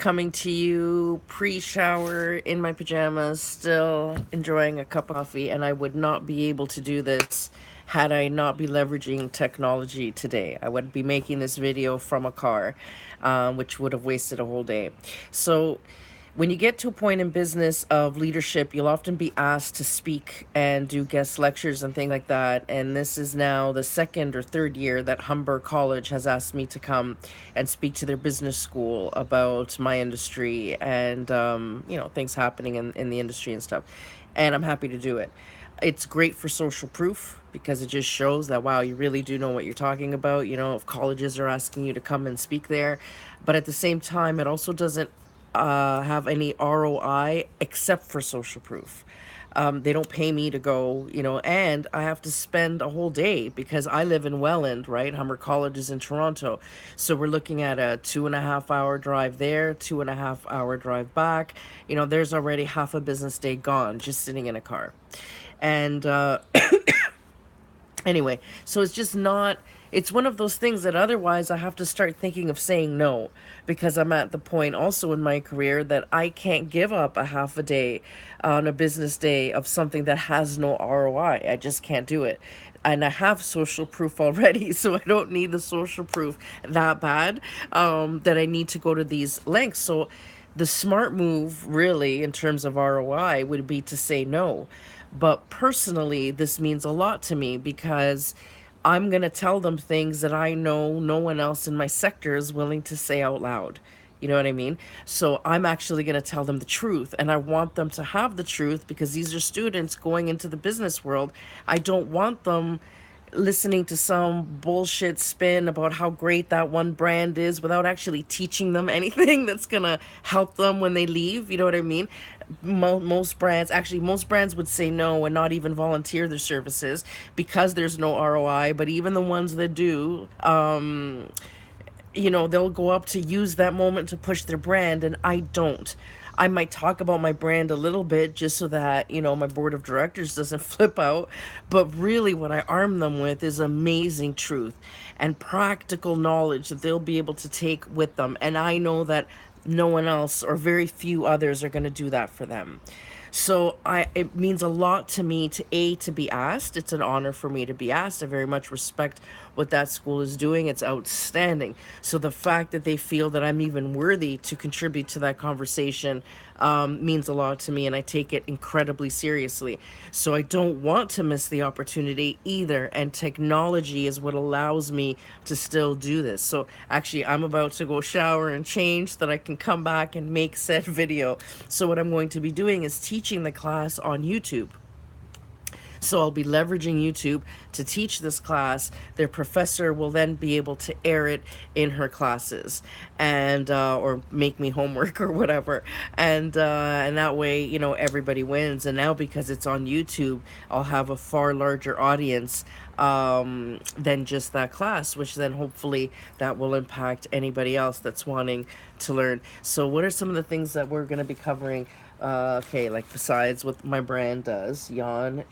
coming to you pre-shower in my pajamas, still enjoying a cup of coffee, and I would not be able to do this had I not be leveraging technology today. I would be making this video from a car, which would have wasted a whole day. So when you get to a point in business of leadership, you'll often be asked to speak and do guest lectures and things like that. And this is now the second or third year that Humber College has asked me to come and speak to their business school about my industry and, things happening in the industry and stuff. And I'm happy to do it. It's great for social proof because it just shows that, wow, you really do know what you're talking about. If colleges are asking you to come and speak there. But at the same time, it also doesn't have any ROI except for social proof. They don't pay me to go, and I have to spend a whole day because I live in Welland, right? Humber College is in Toronto. So we're looking at a 2.5 hour drive there, 2.5 hour drive back. There's already half a business day gone just sitting in a car. And anyway, so it's just not, it's one of those things that otherwise I have to start thinking of saying no because I'm at the point also in my career that I can't give up a half a day on a business day of something that has no ROI. I just can't do it. And I have social proof already, so I don't need the social proof that bad, that I need to go to these lengths. So the smart move, really, in terms of ROI, would be to say no. But personally, this means a lot to me because I'm going to tell them things that I know no one else in my sector is willing to say out loud. You know what I mean? So I'm actually going to tell them the truth. And I want them to have the truth because these are students going into the business world. I don't want them listening to some bullshit spin about how great that one brand is without actually teaching them anything that's gonna help them when they leave. You know what I mean? Most brands would say no and not even volunteer their services because there's no ROI. But even the ones that do, they'll go up to use that moment to push their brand, and I don't. I might talk about my brand a little bit just so that, my board of directors doesn't flip out. But really, what I arm them with is amazing truth and practical knowledge that they'll be able to take with them. And I know that no one else or very few others are going to do that for them. So it means a lot to me to be asked. It's an honor for me to be asked. I very much respect what that school is doing. It's outstanding. So the fact that they feel that I'm even worthy to contribute to that conversation means a lot to me, and I take it incredibly seriously. So I don't want to miss the opportunity either, and technology is what allows me to still do this. So actually, I'm about to go shower and change so that I can come back and make said video. So what I'm going to be doing is teaching the class on YouTube. So I'll be leveraging YouTube to teach this class. Their professor will then be able to air it in her classes, and or make me homework or whatever, and that way everybody wins. And now because it's on YouTube, I'll have a far larger audience than just that class, which then hopefully that will impact anybody else that's wanting to learn. So what are some of the things that we're going to be covering? Okay, like besides what my brand does, yawn.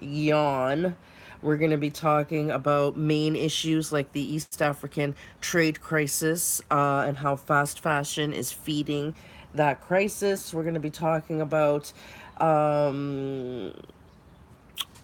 We're going to be talking about main issues like the East African trade crisis, and how fast fashion is feeding that crisis. We're going to be talking about um,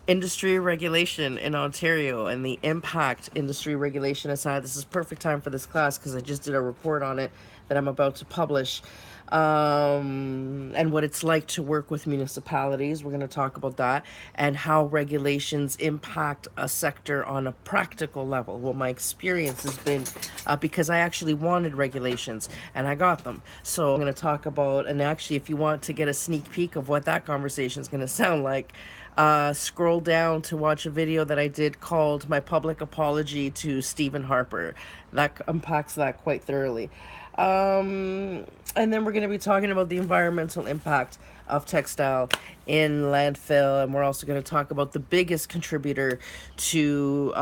industry regulation in Ontario and the impact industry regulation has had. This is perfect time for this class because I just did a report on it that I'm about to publish, and what it's like to work with municipalities. We're going to talk about that and how regulations impact a sector on a practical level. What my experience has been, because I actually wanted regulations and I got them. So I'm going to talk about, and actually, if you want to get a sneak peek of what that conversation is going to sound like, scroll down to watch a video that I did called My Public Apology to Stephen Harper. That unpacks that quite thoroughly. And then we're going to be talking about the environmental impact of textile in landfill, and we're also going to talk about the biggest contributor to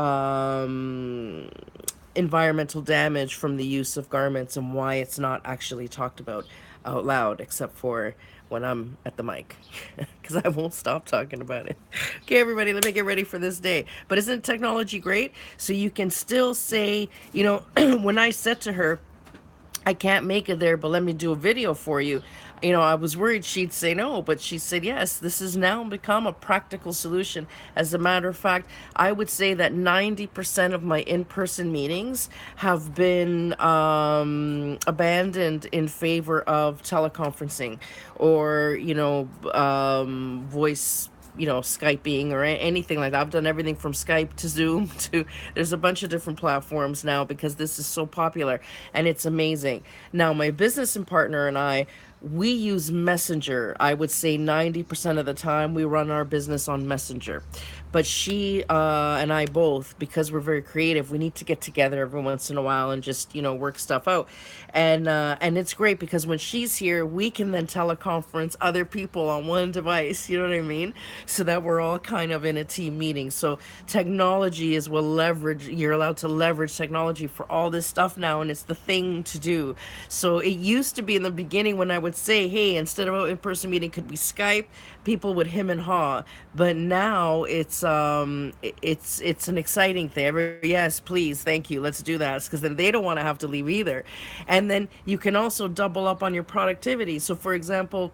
environmental damage from the use of garments and why it's not actually talked about out loud, except for when I'm at the mic, because I won't stop talking about it. Okay, everybody, let me get ready for this day. But isn't technology great? So you can still say, when I said to her, I can't make it there, but let me do a video for you. You know, I was worried she'd say no, but she said yes. This has now become a practical solution. As a matter of fact, I would say that 90% of my in person meetings have been abandoned in favor of teleconferencing or, voice, Skyping or anything like that. I've done everything from Skype to Zoom to there's a bunch of different platforms now because this is so popular and it's amazing. Now, my business and partner and I, we use Messenger. I would say 90% of the time we run our business on Messenger. But she and I both, because we're very creative, we need to get together every once in a while and just, work stuff out. And it's great because when she's here, we can then teleconference other people on one device, you know what I mean? So that we're all kind of in a team meeting. So technology is what leverage, you're allowed to leverage technology for all this stuff now, and it's the thing to do. So it used to be in the beginning when I would say, hey, instead of an in-person meeting, could we Skype? People would him and haw. But now it's an exciting thing. Yes, please, thank you, let's do that, because then they don't want to have to leave either. And then you can also double up on your productivity. So for example,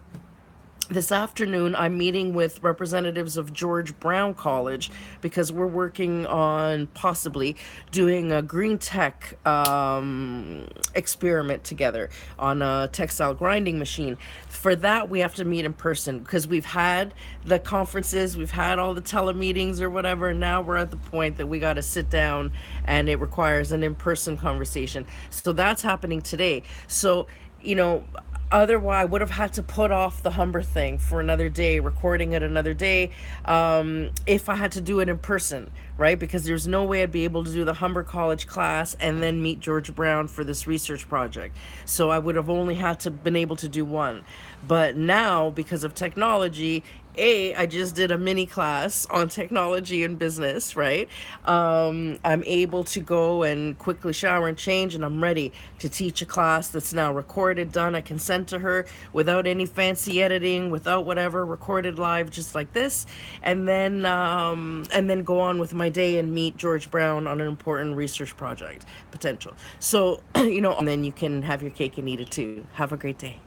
this afternoon, I'm meeting with representatives of George Brown College because we're working on possibly doing a green tech experiment together on a textile grinding machine. For that, we have to meet in person because we've had the conferences, we've had all the telemeetings or whatever. Now we're at the point that we got to sit down and it requires an in person conversation. So that's happening today. So, you know, otherwise I would have had to put off the Humber thing for another day, recording it another day, if I had to do it in person, right? Because there's no way I'd be able to do the Humber College class and then meet George Brown for this research project. So I would have only had to been able to do one. But now, because of technology, I just did a mini class on technology and business, right? I'm able to go and quickly shower and change, and I'm ready to teach a class that's now recorded, done. I can send to her without any fancy editing, without whatever, recorded live, just like this, and then go on with my day and meet George Brown on an important research project potential. So, and then you can have your cake and eat it too. Have a great day.